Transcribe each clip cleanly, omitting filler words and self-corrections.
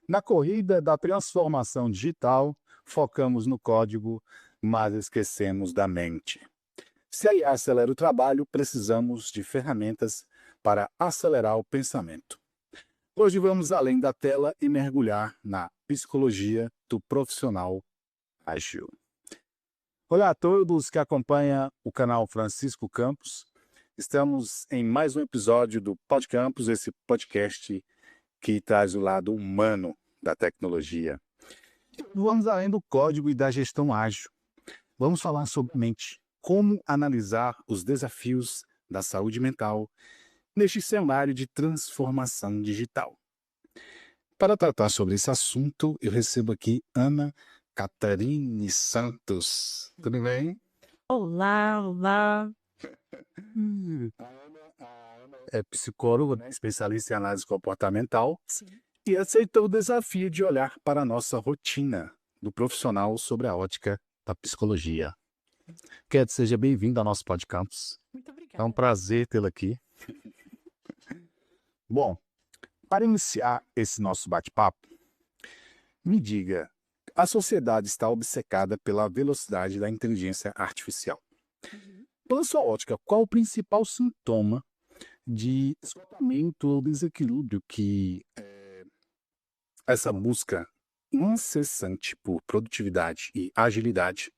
Na corrida da transformação digital, focamos no código, mas esquecemos da mente. Se a IA acelera o trabalho, precisamos de ferramentas para acelerar o pensamento. Hoje vamos além da tela e mergulhar na psicologia do profissional ágil. Olá a todos que acompanham o canal Francisco Campos. Estamos em mais um episódio do PodCampus, esse podcast que traz o lado humano da tecnologia. Vamos além do código e da gestão ágil. Vamos falar sobre mente, como analisar os desafios da saúde mental neste cenário de transformação digital. Para tratar sobre esse assunto, eu recebo aqui Ana Catarine Santos. Tudo bem? Olá, olá. A Ana é psicóloga, né, especialista em análise comportamental, Sim. e aceitou o desafio de olhar para a nossa rotina do profissional sobre a ótica da psicologia. Quero que seja bem-vindo ao nosso podcast. Muito É um obrigada. prazer tê-la aqui. Bom, para iniciar esse nosso bate-papo, me diga, a sociedade está obcecada pela velocidade da inteligência artificial. Pela sua ótica, qual o principal sintoma de esgotamento ou desequilíbrio que essa busca incessante por produtividade e agilidade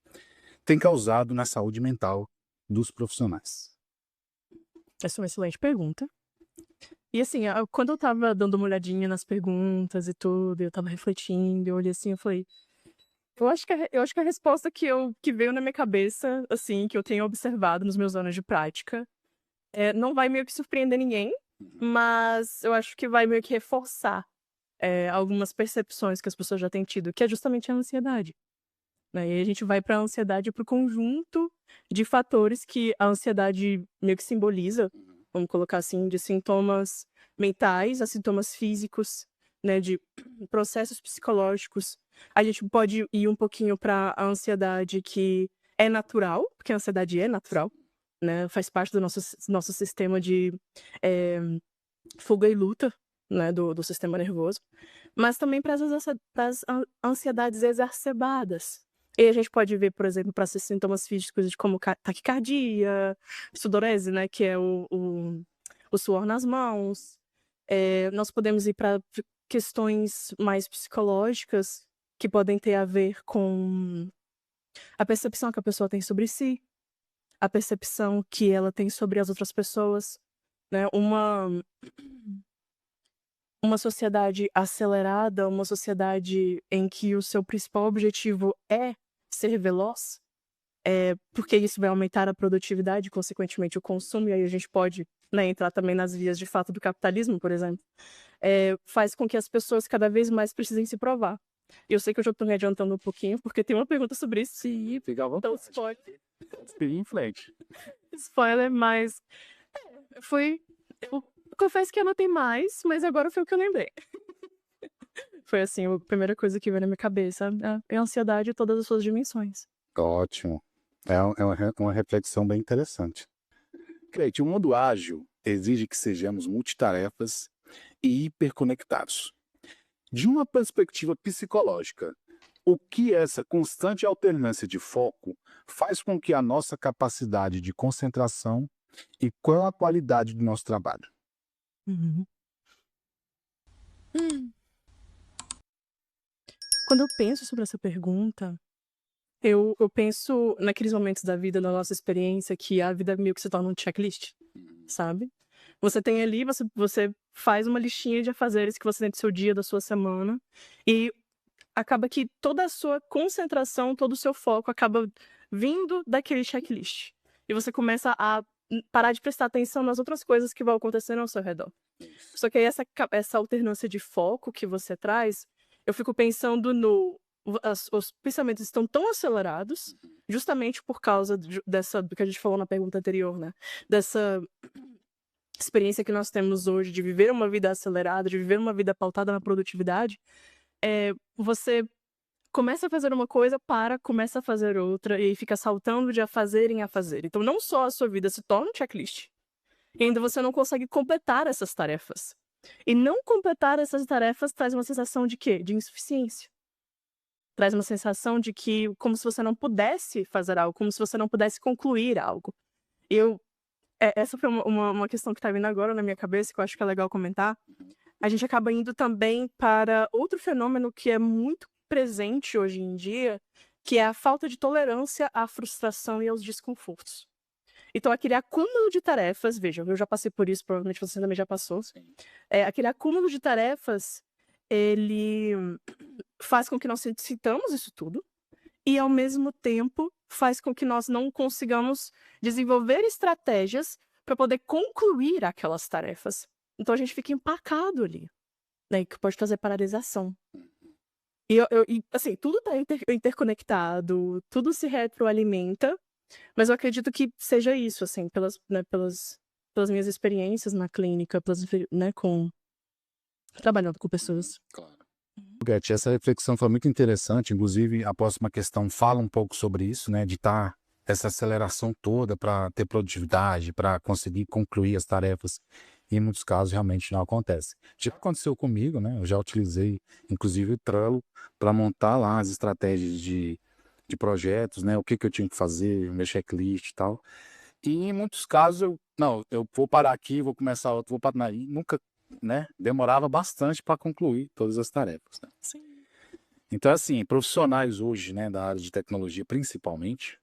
tem causado na saúde mental dos profissionais? Essa é uma excelente pergunta. E assim, quando eu estava dando uma olhadinha nas perguntas e tudo, eu estava refletindo, eu olhei assim, eu falei, eu acho que a resposta que veio na minha cabeça, assim, que eu tenho observado nos meus anos de prática, não vai meio que surpreender ninguém, mas eu acho que vai meio que reforçar algumas percepções que as pessoas já têm tido, que é justamente a ansiedade. Né? E aí a gente vai para a ansiedade, para o conjunto de fatores que a ansiedade meio que simboliza, vamos colocar assim, de sintomas mentais a sintomas físicos, né, de processos psicológicos. A gente pode ir um pouquinho para a ansiedade que é natural, porque a ansiedade é natural, né, faz parte do nosso sistema de fuga e luta, né, do sistema nervoso, mas também para as ansiedades exacerbadas. E a gente pode ver, por exemplo, para esses sintomas físicos de como taquicardia, sudorese, né, que é o suor nas mãos. Nós podemos ir para questões mais psicológicas que podem ter a ver com a percepção que a pessoa tem sobre si, a percepção que ela tem sobre as outras pessoas, né? Uma sociedade acelerada, uma sociedade em que o seu principal objetivo é ser veloz, porque isso vai aumentar a produtividade, consequentemente o consumo, e aí a gente pode, né, entrar também nas vias de fato do capitalismo, por exemplo, faz com que as pessoas cada vez mais precisem se provar. E eu sei que eu já estou me adiantando um pouquinho, porque tem uma pergunta sobre isso. Sim, fica à vontade. Então, Em frente. spoiler, mas eu confesso que anotei mais, mas agora foi o que eu lembrei. Foi assim, a primeira coisa que veio na minha cabeça, é a ansiedade em todas as suas dimensões. Ótimo. É uma reflexão bem interessante. Cleide, o mundo ágil exige que sejamos multitarefas e hiperconectados. De uma perspectiva psicológica, o que essa constante alternância de foco faz com que a nossa capacidade de concentração e qual a qualidade do nosso trabalho? Uhum. Quando eu penso sobre essa pergunta, eu penso naqueles momentos da vida, na nossa experiência, que a vida meio que se torna um checklist, sabe? Você tem ali, você faz uma listinha de afazeres que você tem do seu dia, da sua semana, e acaba que toda a sua concentração, todo o seu foco acaba vindo daquele checklist. E você começa a parar de prestar atenção nas outras coisas que vão acontecendo ao seu redor. Só que aí essa alternância de foco que você traz, eu fico pensando os pensamentos estão tão acelerados, justamente por causa do que a gente falou na pergunta anterior, né? Dessa experiência que nós temos hoje de viver uma vida acelerada, de viver uma vida pautada na produtividade, você começa a fazer uma coisa, começa a fazer outra, e fica saltando de a fazer em a fazer. Então, não só a sua vida se torna um checklist, e ainda você não consegue completar essas tarefas. E não completar essas tarefas traz uma sensação de quê? De insuficiência. Traz uma sensação de que como se você não pudesse fazer algo, como se você não pudesse concluir algo. Eu essa foi uma questão que tá vindo agora na minha cabeça, que eu acho que é legal comentar. A gente acaba indo também para outro fenômeno que é muito presente hoje em dia, que é a falta de tolerância à frustração e aos desconfortos. Então aquele acúmulo de tarefas, veja, eu já passei por isso, provavelmente você também já passou. Sim. Aquele acúmulo de tarefas, ele faz com que nós sintamos isso tudo e, ao mesmo tempo, faz com que nós não consigamos desenvolver estratégias para poder concluir aquelas tarefas. Então a gente fica empacado ali, né, que pode trazer paralisação. E assim, tudo está interconectado, tudo se retroalimenta, mas eu acredito que seja isso, assim, pelas minhas experiências na clínica, né, trabalhando com pessoas. Claro. Guete, essa reflexão foi muito interessante, inclusive a próxima questão fala um pouco sobre isso, né, de estar essa aceleração toda para ter produtividade, para conseguir concluir as tarefas, e em muitos casos realmente não acontece. Já aconteceu comigo, né, eu já utilizei inclusive o Trello para montar lá as estratégias de projetos, né, o que eu tinha que fazer, meu checklist e tal, e em muitos casos eu vou parar aqui, vou começar outro, vou parar aí, nunca, né, demorava bastante para concluir todas as tarefas, né? Sim. Então, assim, profissionais hoje, né, da área de tecnologia principalmente,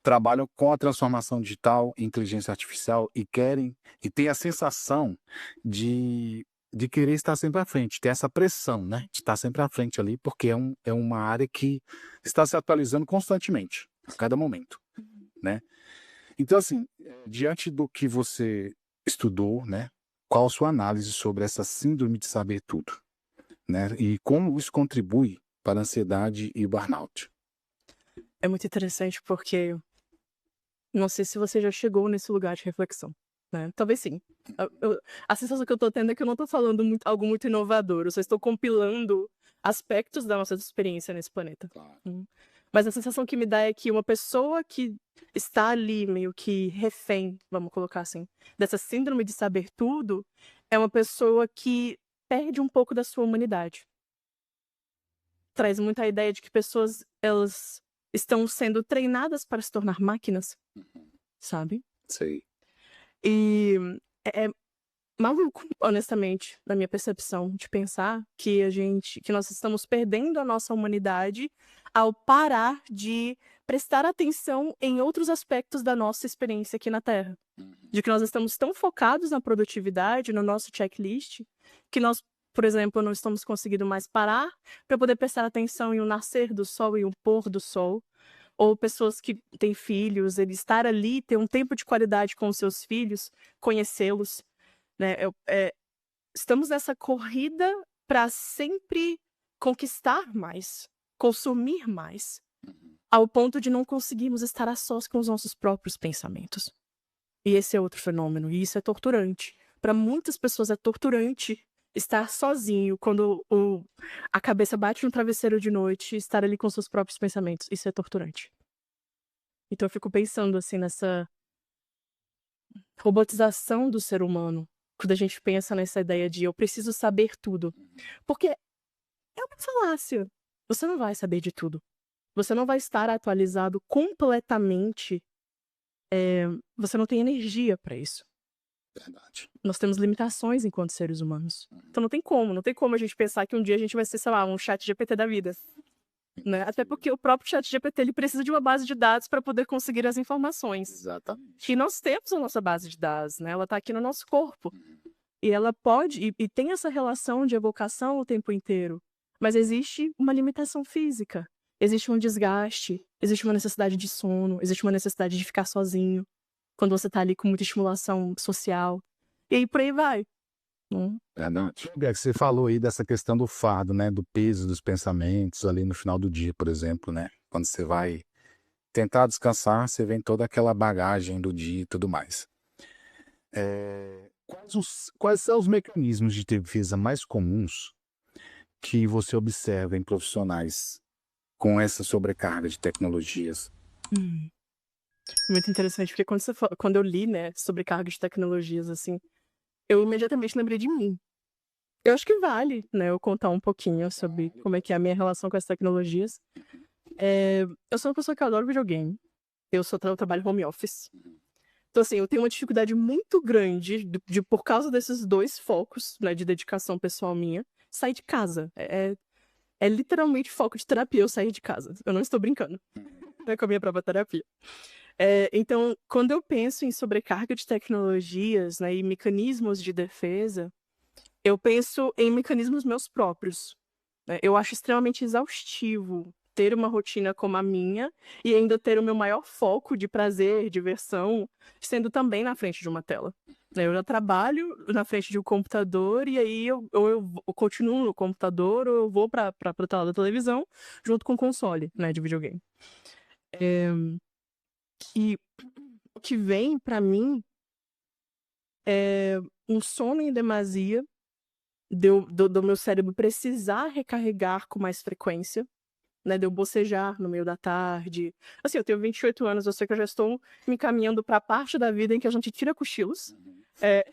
trabalham com a transformação digital, inteligência artificial e têm a sensação de querer estar sempre à frente, ter essa pressão, né, de estar sempre à frente ali, porque é uma área que está se atualizando constantemente, a cada momento, né? Então, assim, diante do que você estudou, né, qual a sua análise sobre essa síndrome de saber tudo, né, e como isso contribui para a ansiedade e o burnout? É muito interessante porque não sei se você já chegou nesse lugar de reflexão, né? Talvez sim. A sensação que eu tô tendo é que eu não tô falando algo muito inovador, eu só estou compilando aspectos da nossa experiência nesse planeta. Claro. Mas a sensação que me dá é que uma pessoa que está ali meio que refém, vamos colocar assim, dessa síndrome de saber tudo, é uma pessoa que perde um pouco da sua humanidade. Traz muito a ideia de que pessoas, elas estão sendo treinadas para se tornar máquinas, sabe? Sei. E é maluco, honestamente, na minha percepção, de pensar que nós estamos perdendo a nossa humanidade ao parar de prestar atenção em outros aspectos da nossa experiência aqui na Terra. De que nós estamos tão focados na produtividade, no nosso checklist, que nós, por exemplo, não estamos conseguindo mais parar para poder prestar atenção em um nascer do sol e um pôr do sol. Ou pessoas que têm filhos, ele estar ali, ter um tempo de qualidade com os seus filhos, conhecê-los, né? Estamos nessa corrida para sempre conquistar mais, consumir mais, ao ponto de não conseguirmos estar a sós com os nossos próprios pensamentos. E esse é outro fenômeno, e isso é torturante. Para muitas pessoas é torturante estar sozinho quando a cabeça bate no travesseiro de noite, estar ali com seus próprios pensamentos. Isso é torturante. Então eu fico pensando assim nessa robotização do ser humano, quando a gente pensa nessa ideia de eu preciso saber tudo. Porque é uma falácia. Você não vai saber de tudo. Você não vai estar atualizado completamente. Você não tem energia para isso. Verdade. Nós temos limitações enquanto seres humanos. Então não tem como a gente pensar que um dia a gente vai ser, sei lá, um chat GPT da vida. Né? Até porque o próprio chat GPT ele precisa de uma base de dados para poder conseguir as informações. Exatamente. E nós temos a nossa base de dados, né? Ela está aqui no nosso corpo. E ela pode, e tem essa relação de evocação o tempo inteiro. Mas existe uma limitação física. Existe um desgaste, existe uma necessidade de sono, existe uma necessidade de ficar sozinho. Quando você tá ali com muita estimulação social. E aí por aí vai. Verdade. Você falou aí dessa questão do fardo, né? Do peso dos pensamentos ali no final do dia, por exemplo, né? Quando você vai tentar descansar, você vem toda aquela bagagem do dia e tudo mais. Quais são os mecanismos de defesa mais comuns que você observa em profissionais com essa sobrecarga de tecnologias? Muito interessante, porque quando eu li, né, sobre carga de tecnologias, assim, eu imediatamente lembrei de mim. Eu acho que vale, né, eu contar um pouquinho sobre como é que é a minha relação com as tecnologias. Eu sou uma pessoa que adora videogame. Eu trabalho home office. Então, assim, eu tenho uma dificuldade muito grande por causa desses 2 focos, né, de dedicação pessoal minha, sair de casa. É literalmente foco de terapia eu sair de casa. Eu não estou brincando. É com a minha própria terapia. Então, quando eu penso em sobrecarga de tecnologias, né, e mecanismos de defesa, eu penso em mecanismos meus próprios, né. Eu acho extremamente exaustivo ter uma rotina como a minha e ainda ter o meu maior foco de prazer, diversão, sendo também na frente de uma tela, né. Eu já trabalho na frente de um computador e aí eu continuo no computador ou eu vou pra tela da televisão junto com o console, né, de videogame. E o que vem pra mim é um sono em demasia, do meu cérebro precisar recarregar com mais frequência, né, de eu bocejar no meio da tarde. Assim, eu tenho 28 anos, eu sei que eu já estou me encaminhando pra parte da vida em que a gente tira cochilos. Eh,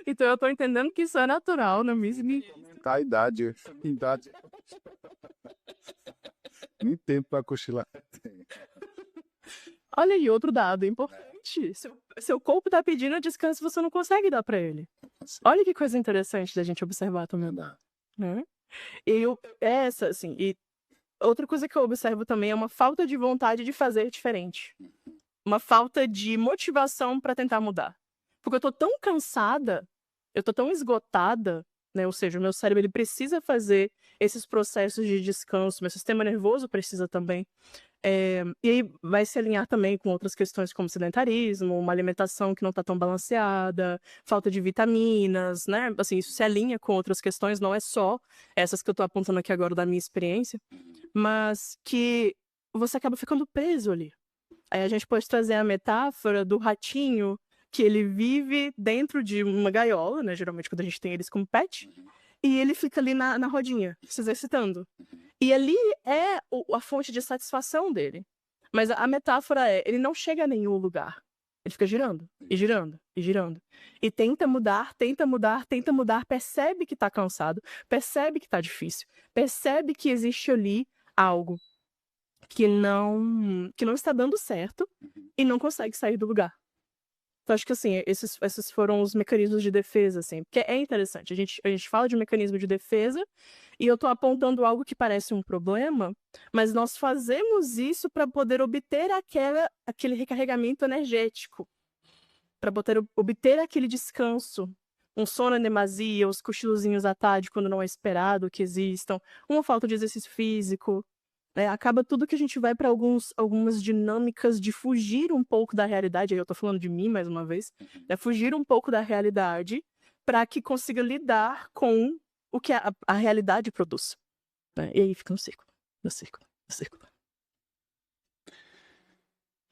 então eu tô entendendo que isso é natural na mesma. Tá a idade. Idade. Nem tempo pra cochilar. Olha aí, outro dado importante, seu corpo tá pedindo descanso e você não consegue dar pra ele. Olha que coisa interessante da gente observar também, né. E essa, assim, e outra coisa que eu observo também é uma falta de vontade de fazer diferente. Uma falta de motivação pra tentar mudar. Porque eu tô tão cansada, eu tô tão esgotada, né, ou seja, o meu cérebro ele precisa fazer esses processos de descanso, meu sistema nervoso precisa também. E aí vai se alinhar também com outras questões como sedentarismo, uma alimentação que não tá tão balanceada, falta de vitaminas, né, assim, isso se alinha com outras questões, não é só essas que eu tô apontando aqui agora da minha experiência, mas que você acaba ficando preso ali. Aí a gente pode trazer a metáfora do ratinho, que ele vive dentro de uma gaiola, né, geralmente quando a gente tem eles como pet, e ele fica ali na rodinha, se exercitando. E ali é a fonte de satisfação dele. Mas a metáfora é, ele não chega a nenhum lugar. Ele fica girando, e girando, e girando. E tenta mudar, tenta mudar, tenta mudar, percebe que tá cansado, percebe que tá difícil, percebe que existe ali algo que não está dando certo e não consegue sair do lugar. Então acho que, assim, esses foram os mecanismos de defesa, assim, porque é interessante, a gente fala de mecanismo de defesa, e eu tô apontando algo que parece um problema, mas nós fazemos isso para poder obter aquele recarregamento energético, para poder obter aquele descanso, um sono em demasia, os cochilozinhos à tarde quando não é esperado que existam, uma falta de exercício físico, né, acaba tudo que a gente vai para algumas dinâmicas de fugir um pouco da realidade, aí eu tô falando de mim mais uma vez, né, fugir um pouco da realidade, para que consiga lidar com o que a realidade produz, né, e aí fica no círculo, no círculo, no círculo.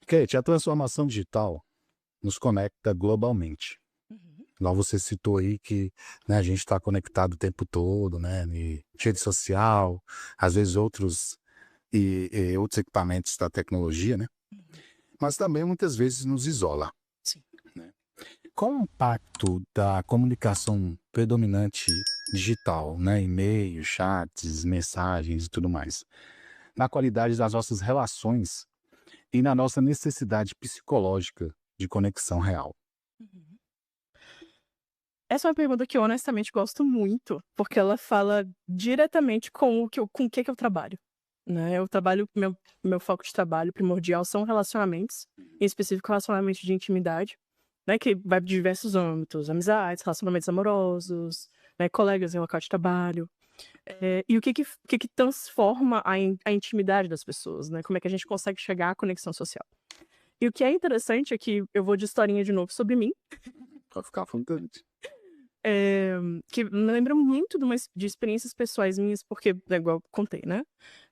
Kate, a transformação digital nos conecta globalmente. Uhum. Igual você citou aí que, né, a gente está conectado o tempo todo, né, em rede social, às vezes outros equipamentos da tecnologia, né? Uhum. Mas também muitas vezes nos isola, Sim. né? Qual o impacto da comunicação predominante digital, né, e-mail, chats, mensagens e tudo mais, na qualidade das nossas relações e na nossa necessidade psicológica de conexão real? Uhum. Essa é uma pergunta que eu honestamente gosto muito, porque ela fala diretamente com o que eu trabalho, né. Eu trabalho meu foco de trabalho primordial são relacionamentos, em específico relacionamentos de intimidade, né, que vai de diversos âmbitos, amizades, relacionamentos amorosos, né, colegas em local de trabalho. E o que que transforma a intimidade das pessoas, né, como é que a gente consegue chegar à conexão social. E o que é interessante é que eu vou de historinha de novo sobre mim, Pode ficar à vontade. eh, que me lembra muito de experiências pessoais minhas, porque é igual eu contei, né,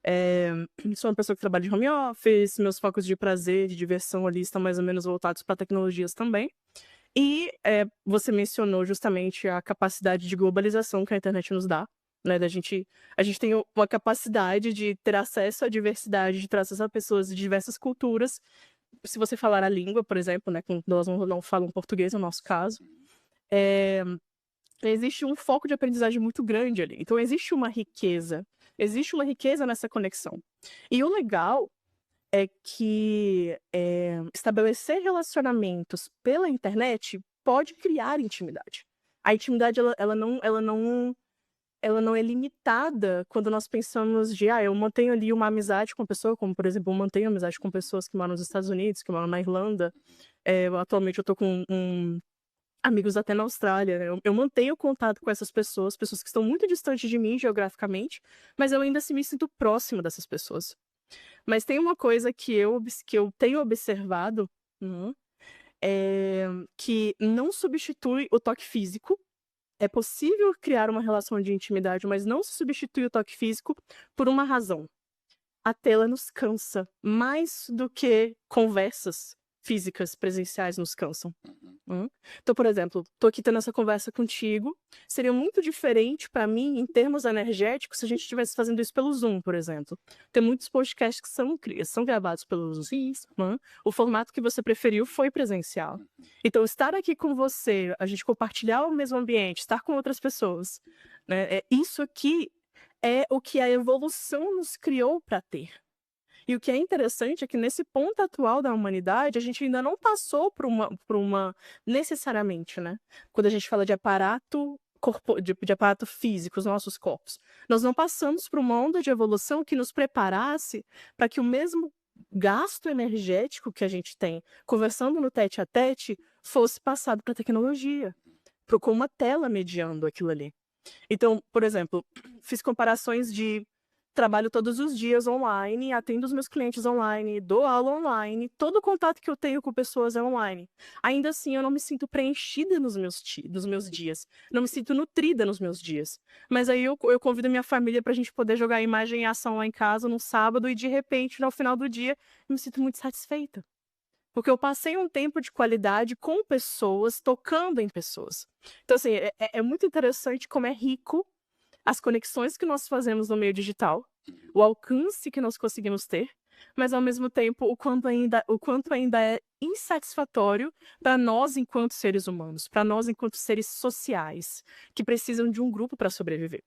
eh, sou uma pessoa que trabalha de home office, meus focos de prazer, de diversão ali estão mais ou menos voltados para tecnologias também. E, você mencionou justamente a capacidade de globalização que a internet nos dá, né, a gente tem uma capacidade de ter acesso à diversidade, de ter acesso a pessoas de diversas culturas. Se você falar a língua, por exemplo, né, com nós não falam português no nosso caso, eh existe um foco de aprendizagem muito grande ali. Então existe uma riqueza nessa conexão. E o legal é que estabelecer relacionamentos pela internet pode criar intimidade. A intimidade ela não é limitada quando nós pensamos de, eu mantenho ali uma amizade com a pessoa, como por exemplo, eu mantenho amizade com pessoas que moram nos Estados Unidos, que moram na Irlanda. Atualmente eu tô com amigos até na Austrália, né? Eu mantenho contato com essas pessoas que estão muito distantes de mim geograficamente, mas eu ainda assim me sinto próximo dessas pessoas. Mas tem uma coisa que eu tenho observado, que não substitui o toque físico. É possível criar uma relação de intimidade, mas não se substitui o toque físico por uma razão. A tela nos cansa mais do que conversas físicas presenciais nos cansam. Então, por exemplo, tô aqui tendo essa conversa contigo, seria muito diferente para mim, em termos energéticos, se a gente estivesse fazendo isso pelo Zoom, por exemplo. Tem muitos podcasts que são gravados pelo Zoom, o formato que você preferiu foi presencial. Então, estar aqui com você, a gente compartilhar o mesmo ambiente, estar com outras pessoas, né, isso aqui é o que a evolução nos criou para ter. E o que é interessante é que nesse ponto atual da humanidade, a gente ainda não passou por uma necessariamente, né? Quando a gente fala de aparato de aparato físico, os nossos corpos, nós não passamos por uma onda de evolução que nos preparasse para que o mesmo gasto energético que a gente tem conversando no tete a tete fosse passado para a tecnologia, com uma tela mediando aquilo ali. Então, por exemplo, fiz comparações de trabalho todos os dias online, atendo os meus clientes online, dou aula online, todo o contato que eu tenho com pessoas é online. Ainda assim, eu não me sinto preenchida nos meus dias, não me sinto nutrida nos meus dias. Mas aí eu convido a minha família pra gente poder jogar imagem em ação lá em casa no sábado e de repente, no final do dia, eu me sinto muito satisfeita. Porque eu passei um tempo de qualidade com pessoas, tocando em pessoas. Então, assim, é muito interessante como é rico as conexões que nós fazemos no meio digital, o alcance que nós conseguimos ter, mas ao mesmo tempo o quanto ainda é insatisfatório para nós enquanto seres humanos, para nós enquanto seres sociais, que precisam de um grupo para sobreviver.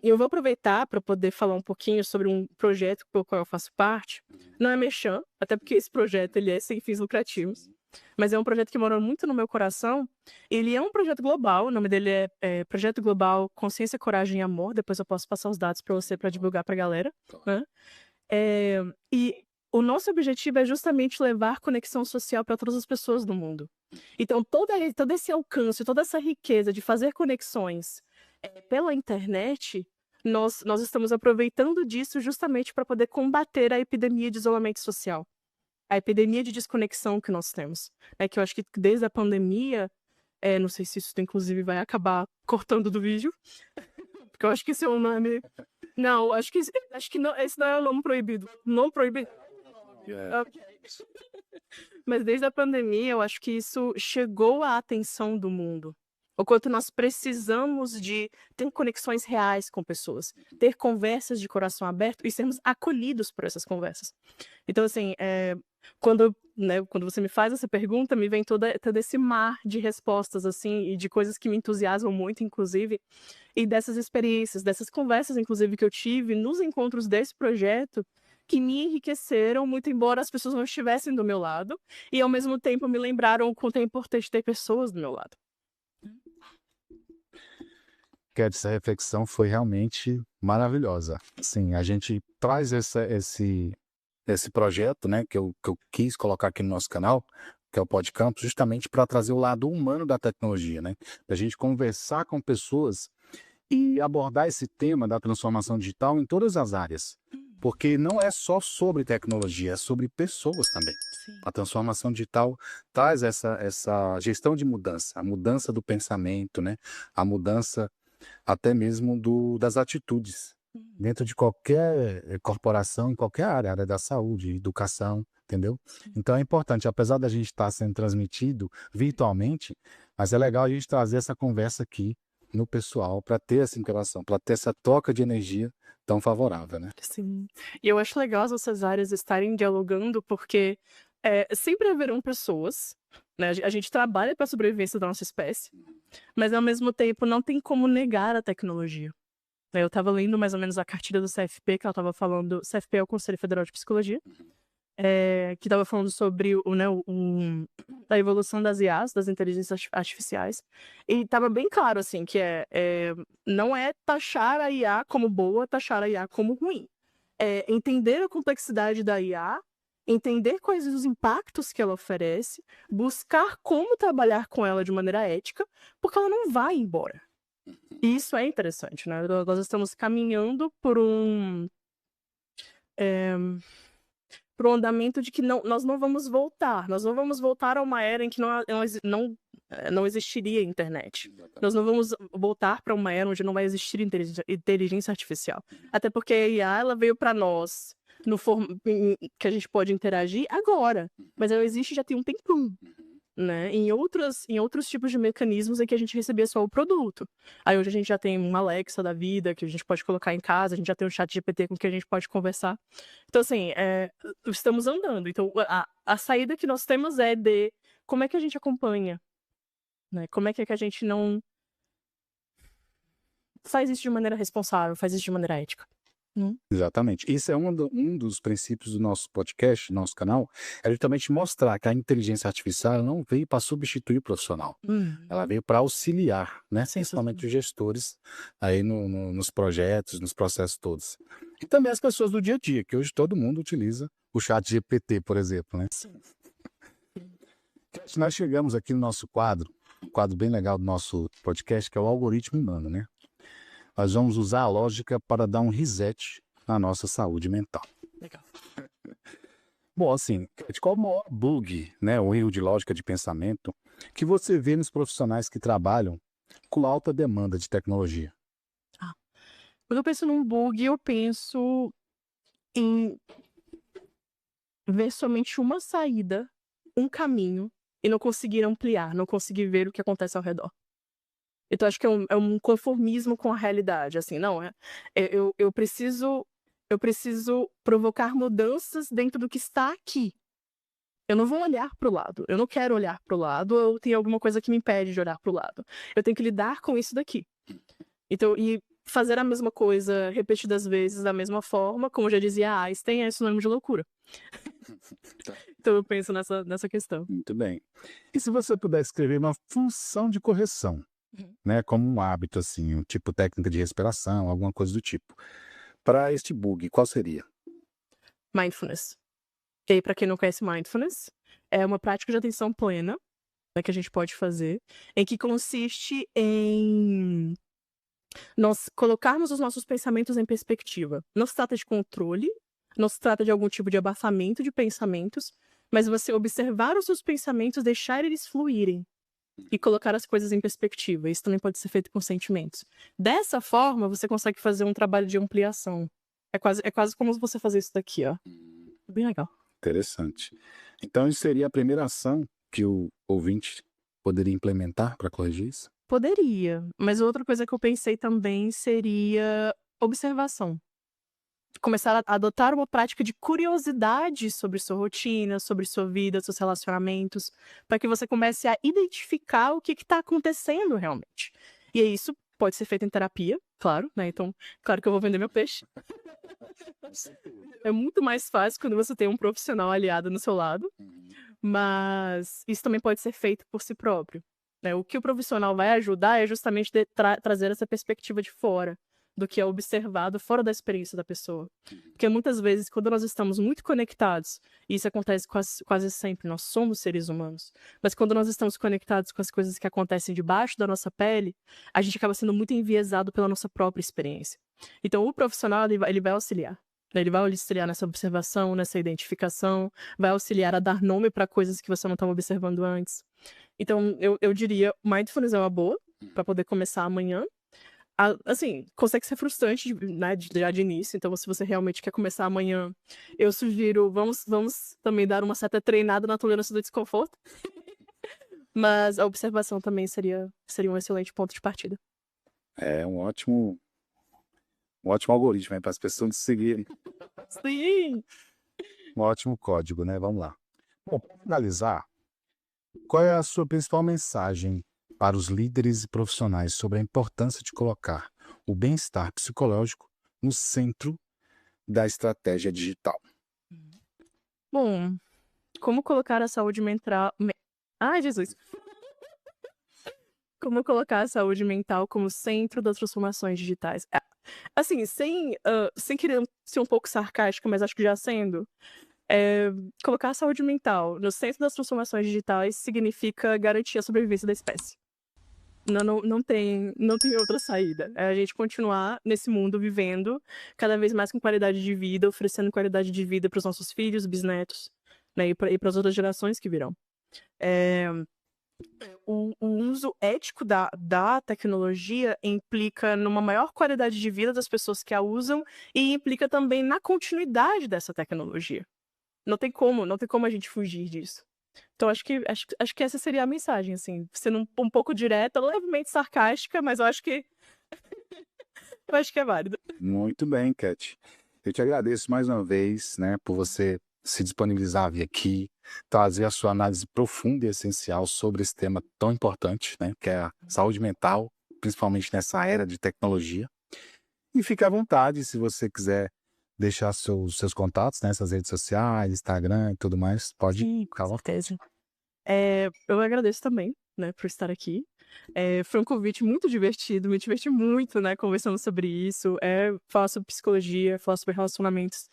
Eu vou aproveitar para poder falar um pouquinho sobre um projeto pelo qual eu faço parte. Não é merchan, até porque esse projeto ele é sem fins lucrativos, mas é um projeto que mora muito no meu coração. Ele é um projeto global, o nome dele é Projeto Global Consciência, Coragem e Amor. Depois eu posso passar os dados para você para divulgar para a galera, né? E o nosso objetivo é justamente levar conexão social para todas as pessoas do mundo. Então, todo esse alcance, toda essa riqueza de fazer conexões pela internet, nós estamos aproveitando disso justamente para poder combater a epidemia de isolamento social, a epidemia de desconexão que nós temos. Que eu acho que desde a pandemia, não sei se isso inclusive vai acabar cortando do vídeo, porque eu acho que esse é um nome... Não, acho que não, esse não é o nome proibido. Não proibido. Okay. Mas desde a pandemia, eu acho que isso chegou à atenção do mundo. O quanto nós precisamos de ter conexões reais com pessoas, ter conversas de coração aberto e sermos acolhidos por essas conversas. Então, assim, quando você me faz essa pergunta, me vem todo esse mar de respostas, assim, e de coisas que me entusiasmam muito, inclusive, e dessas experiências, dessas conversas, inclusive, que eu tive nos encontros desse projeto, que me enriqueceram, muito embora as pessoas não estivessem do meu lado, e ao mesmo tempo me lembraram o quanto é importante ter pessoas do meu lado. Essa reflexão foi realmente maravilhosa. Sim, a gente traz esse projeto, né, que eu quis colocar aqui no nosso canal, que é o Podcampus, justamente para trazer o lado humano da tecnologia, né? Da gente conversar com pessoas e abordar esse tema da transformação digital em todas as áreas. Porque não é só sobre tecnologia, é sobre pessoas também. Sim. A transformação digital traz essa gestão de mudança, a mudança do pensamento, né? A mudança até mesmo das atitudes, dentro de qualquer corporação, em qualquer área da saúde, educação, entendeu? Então é importante, apesar da gente estar sendo transmitido virtualmente, mas é legal a gente trazer essa conversa aqui no pessoal, para ter essa interação, para ter essa troca de energia tão favorável, né? Sim. E eu acho legal as nossas áreas estarem dialogando, porque sempre haverão pessoas, né? A gente trabalha para a sobrevivência da nossa espécie, mas ao mesmo tempo não tem como negar a tecnologia. Eu estava lendo mais ou menos a cartilha do CFP, que ela estava falando. CFP é o Conselho Federal de Psicologia, que estava falando sobre a evolução das IAs, das inteligências artificiais. E estava bem claro, assim, que não é taxar a IA como boa, taxar a IA como ruim. É entender a complexidade da IA, entender quais os impactos que ela oferece, buscar como trabalhar com ela de maneira ética, porque ela não vai embora. E isso é interessante, né? Nós estamos caminhando por um andamento de que nós não vamos voltar. Nós não vamos voltar a uma era em que não existiria internet. Nós não vamos voltar para uma era onde não vai existir inteligência artificial. Até porque a IA ela veio para nós que a gente pode interagir agora. Mas ela existe já tem um tempão. Né? Em outros tipos de mecanismos em que a gente recebia só o produto. Aí hoje a gente já tem uma Alexa da vida, que a gente pode colocar em casa, a gente já tem um chat GPT com que a gente pode conversar. Então, assim, estamos andando. Então, a saída que nós temos é de como é que a gente acompanha, né? Como é que a gente não faz isso de maneira responsável, faz isso de maneira ética. Exatamente. Isso é um dos princípios do nosso podcast, nosso canal, é justamente mostrar que a inteligência artificial ela não veio para substituir o profissional. Ela veio para auxiliar, né? Principalmente os gestores aí nos projetos, nos processos todos. E também as pessoas do dia a dia, que hoje todo mundo utiliza o chat GPT, por exemplo, né? Sim. Nós chegamos aqui no nosso quadro, um quadro bem legal do nosso podcast, que é o algoritmo humano, né? Nós vamos usar a lógica para dar um reset na nossa saúde mental. Legal. Bom, assim, qual o maior bug, né, o erro de lógica de pensamento que você vê nos profissionais que trabalham com alta demanda de tecnologia? Quando eu penso num bug, eu penso em ver somente uma saída, um caminho, e não conseguir ampliar, não conseguir ver o que acontece ao redor. Então, acho que é um conformismo com a realidade, assim, não, eu preciso provocar mudanças dentro do que está aqui. Eu não vou olhar para o lado, eu não quero olhar para o lado, ou tem alguma coisa que me impede de olhar para o lado. Eu tenho que lidar com isso daqui. Então, e fazer a mesma coisa repetidas vezes da mesma forma, como já dizia Einstein, é sinônimo de loucura. Então, eu penso nessa questão. Muito bem. E se você puder escrever uma função de correção, né, como um hábito, assim, um tipo técnica de respiração, alguma coisa do tipo, para este bug, qual seria? Mindfulness. E aí, para quem não conhece Mindfulness, é uma prática de atenção plena, né, que a gente pode fazer, em que consiste em nós colocarmos os nossos pensamentos em perspectiva. Não se trata de controle, não se trata de algum tipo de abafamento de pensamentos, mas você observar os seus pensamentos, deixar eles fluírem e colocar as coisas em perspectiva. Isso também pode ser feito com sentimentos. Dessa forma, você consegue fazer um trabalho de ampliação. É quase como você fazer isso daqui, ó. Bem legal. Interessante. Então, isso seria a primeira ação que o ouvinte poderia implementar para corrigir isso? Poderia, mas outra coisa que eu pensei também seria observação. Começar a adotar uma prática de curiosidade sobre sua rotina, sobre sua vida, seus relacionamentos, para que você comece a identificar o que está acontecendo realmente. E aí isso pode ser feito em terapia, claro, né? Então, claro que eu vou vender meu peixe. É muito mais fácil quando você tem um profissional aliado no seu lado, mas isso também pode ser feito por si próprio, né? O que o profissional vai ajudar é justamente trazer essa perspectiva de fora, do que é observado fora da experiência da pessoa. Porque muitas vezes, quando nós estamos muito conectados, e isso acontece quase sempre, nós somos seres humanos, mas quando nós estamos conectados com as coisas que acontecem debaixo da nossa pele, a gente acaba sendo muito enviesado pela nossa própria experiência. Então, o profissional, ele vai auxiliar. Ele vai auxiliar nessa observação, nessa identificação, vai auxiliar a dar nome para coisas que você não estava observando antes. Então, eu diria, mindfulness é uma boa, para poder começar amanhã. Assim, consegue ser frustrante, né, já de início. Então, se você realmente quer começar amanhã, eu sugiro, vamos também dar uma certa treinada na tolerância do desconforto. Mas a observação também seria um excelente ponto de partida. É um ótimo algoritmo para as pessoas seguirem. Sim! Um ótimo código, né? Vamos lá. Bom, para finalizar, Qual é a sua principal mensagem para os líderes e profissionais sobre a importância de colocar o bem-estar psicológico no centro da estratégia digital? Bom, como colocar a saúde mental. Ai, Jesus! Como colocar a saúde mental como centro das transformações digitais? Assim, sem querer ser um pouco sarcástica, mas acho que já sendo, eh, colocar a saúde mental no centro das transformações digitais significa garantir a sobrevivência da espécie. Não tem outra saída. É a gente continuar nesse mundo vivendo cada vez mais com qualidade de vida, oferecendo qualidade de vida para os nossos filhos, bisnetos, né, e para as outras gerações que virão. Eh o uso ético da tecnologia implica numa maior qualidade de vida das pessoas que a usam e implica também na continuidade dessa tecnologia. Não tem como a gente fugir disso. Então acho que essa seria a mensagem, assim, sendo um pouco direta, levemente sarcástica, mas eu acho que é válido. Muito bem, Cat. Eu te agradeço mais uma vez, né, por você se disponibilizar a vir aqui, trazer a sua análise profunda e essencial sobre esse tema tão importante, né, que é a saúde mental, principalmente nessa era de tecnologia. E fique à vontade se você quiser deixar seus contatos, né, essas redes sociais, Instagram e tudo mais, pode Sim, ficar à com vontade. certeza. Eu agradeço também, né, por estar aqui. Foi um convite muito divertido, me diverti muito, né, conversando sobre isso. Falar sobre psicologia, falar sobre relacionamentos,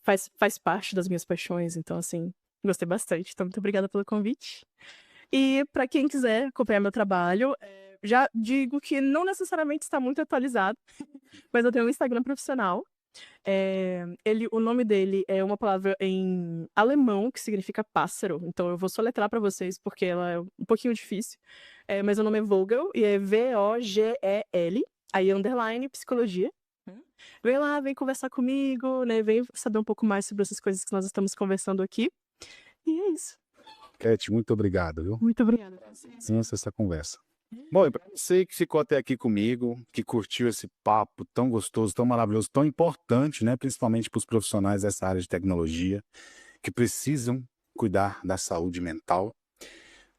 faz parte das minhas paixões, então, assim, gostei bastante. Então, muito obrigada pelo convite. E para quem quiser acompanhar meu trabalho, já digo que não necessariamente está muito atualizado, mas eu tenho um Instagram profissional. O nome dele é uma palavra em alemão que significa pássaro, então eu vou soletrar para vocês porque ela é um pouquinho difícil. Mas o nome é Vogel e é Vogel, aí underline psicologia. Vem lá, vem conversar comigo, né? Vem saber um pouco mais sobre essas coisas que nós estamos conversando aqui. E é isso. Cat, muito obrigado, viu? Muito obrigada a vocês. Essa conversa. Bom, e para você que ficou até aqui comigo, que curtiu esse papo tão gostoso, tão maravilhoso, tão importante, né, principalmente para os profissionais dessa área de tecnologia, que precisam cuidar da saúde mental,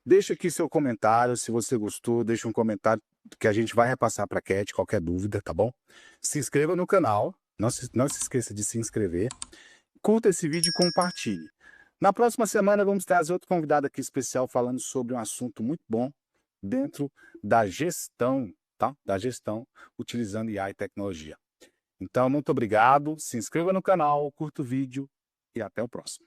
deixa aqui seu comentário, se você gostou, deixa um comentário que a gente vai repassar para a Cat, qualquer dúvida, tá bom? Se inscreva no canal, não se esqueça de se inscrever, curta esse vídeo e compartilhe. Na próxima semana vamos trazer outro convidado aqui especial falando sobre um assunto muito bom dentro da gestão, tá? Da gestão utilizando IA e tecnologia. Então, muito obrigado, se inscreva no canal, curta o vídeo e até o próximo.